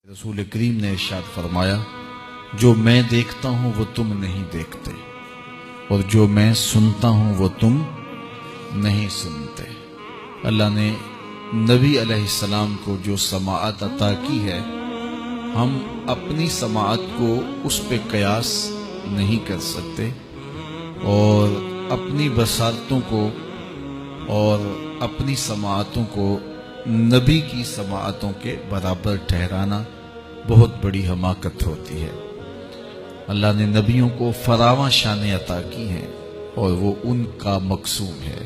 رسول کریم نے ارشاد فرمایا، جو میں دیکھتا ہوں وہ تم نہیں دیکھتے، اور جو میں سنتا ہوں وہ تم نہیں سنتے۔ اللہ نے نبی علیہ السلام کو جو سماعت عطا کی ہے، ہم اپنی سماعت کو اس پہ قیاس نہیں کر سکتے، اور اپنی بصارتوں کو اور اپنی سماعتوں کو نبی کی سماعتوں کے برابر ٹھہرانا بہت بڑی حماقت ہوتی ہے۔ اللہ نے نبیوں کو فراواں شانیں عطا کی ہیں اور وہ ان کا مقصود ہے۔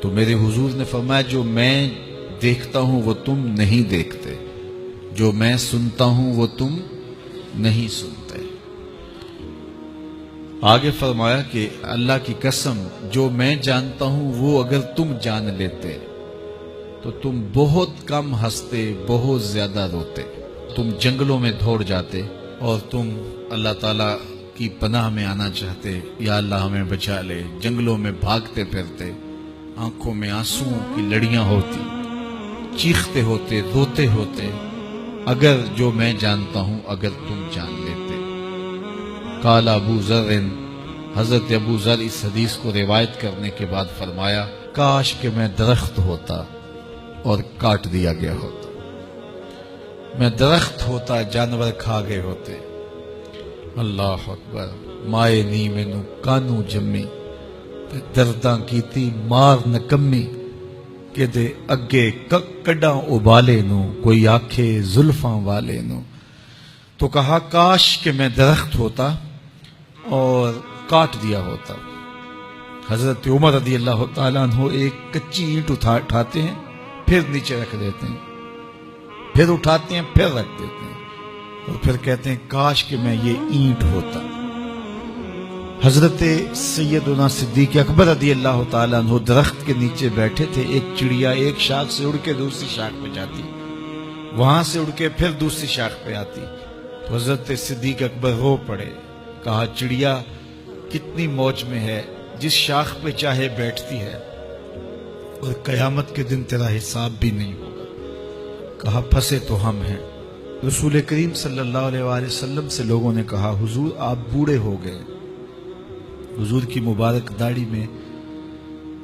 تو میرے حضور نے فرمایا، جو میں دیکھتا ہوں وہ تم نہیں دیکھتے، جو میں سنتا ہوں وہ تم نہیں سنتے۔ آگے فرمایا کہ اللہ کی قسم، جو میں جانتا ہوں وہ اگر تم جان لیتے تو تم بہت کم ہنستے، بہت زیادہ روتے، تم جنگلوں میں دوڑ جاتے اور تم اللہ تعالیٰ کی پناہ میں آنا چاہتے، یا اللہ ہمیں بچا لے، جنگلوں میں بھاگتے پھرتے، آنکھوں میں آنسوؤں کی لڑیاں ہوتی، چیختے ہوتے، روتے ہوتے، اگر جو میں جانتا ہوں اگر تم جان لیتے۔ قال ابو ذر، حضرت ابو ذر اس حدیث کو روایت کرنے کے بعد فرمایا، کاش کہ میں درخت ہوتا اور کاٹ دیا گیا ہوتا، میں درخت ہوتا جانور کھا گئے ہوتے۔ اللہ اکبر۔ مائے نی مینو کانو جمی تے درداں کیتی مار نکمی، کہ دے اگے کڈاں ابالے نو کوئی آکھے زلفاں والے نو۔ تو کہا کاش کہ میں درخت ہوتا اور کاٹ دیا ہوتا۔ حضرت عمر رضی اللہ تعالیٰ عنہ ایک کچی اینٹ اٹھاتے ہیں، پھر نیچے رکھ دیتے ہیں، پھر اٹھاتے ہیں، پھر رکھ دیتے ہیں، اور پھر کہتے ہیں کاش کہ میں یہ اینٹ ہوتا۔ حضرت سیدنا صدیق اکبر رضی اللہ تعالیٰ عنہ درخت کے نیچے بیٹھے تھے، ایک چڑیا ایک شاخ سے اڑ کے دوسری شاخ پہ جاتی، وہاں سے اڑ کے پھر دوسری شاخ پہ آتی، تو حضرت صدیق اکبر رو پڑے، کہا چڑیا کتنی موج میں ہے، جس شاخ پہ چاہے بیٹھتی ہے، اور قیامت کے دن تیرا حساب بھی نہیں ہوگا۔ کہا پھنسے تو ہم ہیں۔ رسول کریم صلی اللہ علیہ وآلہ وسلم سے لوگوں نے کہا، حضور آپ بوڑھے ہو گئے۔ حضور کی مبارک داڑھی میں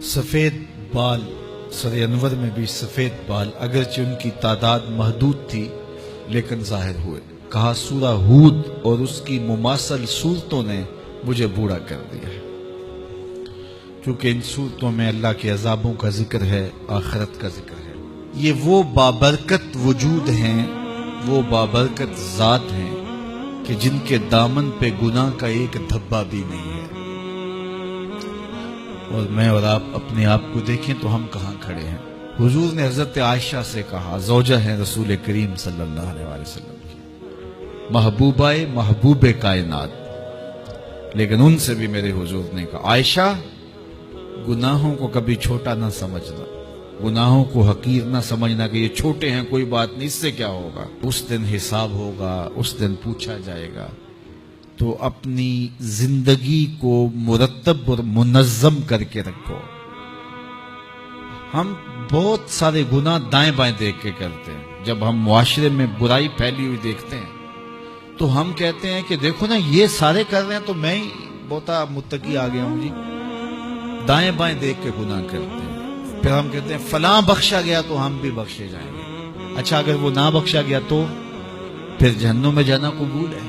سفید بال، سر انور میں بھی سفید بال، اگرچہ ان کی تعداد محدود تھی لیکن ظاہر ہوئے۔ کہا سورہ ہود اور اس کی مماثل صورتوں نے مجھے بوڑھا کر دیا ہے، کیونکہ ان صورتوں میں اللہ کے عذابوں کا ذکر ہے، آخرت کا ذکر ہے۔ یہ وہ بابرکت وجود ہیں، وہ بابرکت ذات ہیں کہ جن کے دامن پہ گناہ کا ایک دھبا بھی نہیں ہے۔ اور میں اور آپ اپنے آپ کو دیکھیں تو ہم کہاں کھڑے ہیں۔ حضور نے حضرت عائشہ سے کہا، زوجہ ہیں رسول کریم صلی اللہ علیہ وسلم کی، محبوبہ محبوب کائنات، لیکن ان سے بھی میرے حضور نے کہا، عائشہ گناہوں کو کبھی چھوٹا نہ سمجھنا، گناہوں کو حقیر نہ سمجھنا کہ یہ چھوٹے ہیں کوئی بات نہیں، اس سے کیا ہوگا، اس دن حساب ہوگا، اس دن پوچھا جائے گا۔ تو اپنی زندگی کو مرتب اور منظم کر کے رکھو۔ ہم بہت سارے گناہ دائیں بائیں دیکھ کے کرتے ہیں۔ جب ہم معاشرے میں برائی پھیلی ہوئی دیکھتے ہیں تو ہم کہتے ہیں کہ دیکھو نا یہ سارے کر رہے ہیں تو میں ہی بہت متقی آ گیا ہوں جی۔ دائیں بائیں دیکھ کے گناہ کرتے ہیں، پھر ہم کہتے ہیں فلاں بخشا گیا تو ہم بھی بخشے جائیں گے۔ اچھا اگر وہ نہ بخشا گیا تو پھر جہنم میں جانا قبول ہے؟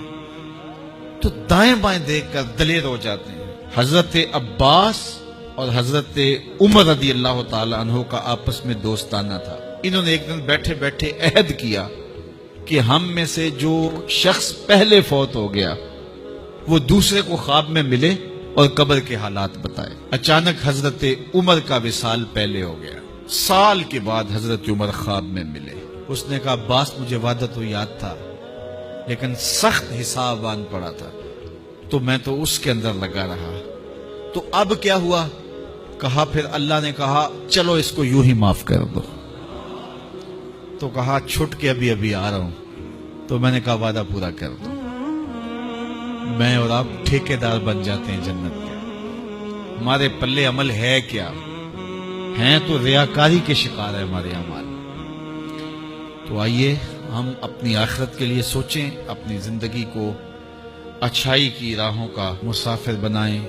تو دائیں بائیں دیکھ کر دلیر ہو جاتے ہیں۔ حضرت عباس اور حضرت عمر رضی اللہ تعالی عنہ کا آپس میں دوستانہ تھا۔ انہوں نے ایک دن بیٹھے بیٹھے عہد کیا کہ ہم میں سے جو شخص پہلے فوت ہو گیا وہ دوسرے کو خواب میں ملے اور قبر کے حالات بتائے۔ اچانک حضرت عمر کا وصال پہلے ہو گیا، سال کے بعد حضرت عمر خواب میں ملے۔ اس نے کہا عباس مجھے وعدہ تو یاد تھا لیکن سخت حساب آن پڑا تھا تو میں تو اس کے اندر لگا رہا، تو اب کیا ہوا؟ کہا پھر اللہ نے کہا چلو اس کو یوں ہی معاف کر دو۔ تو کہا چھٹ کے ابھی ابھی آ رہا ہوں۔ تو میں نے کہا وعدہ پورا کر دو۔ میں اور آپ ٹھیکیدار بن جاتے ہیں جنت کے۔ ہمارے پلے عمل ہے کیا؟ ہیں تو ریاکاری کے شکار ہے ہمارے اعمال۔ تو آئیے ہم اپنی آخرت کے لیے سوچیں، اپنی زندگی کو اچھائی کی راہوں کا مسافر بنائیں۔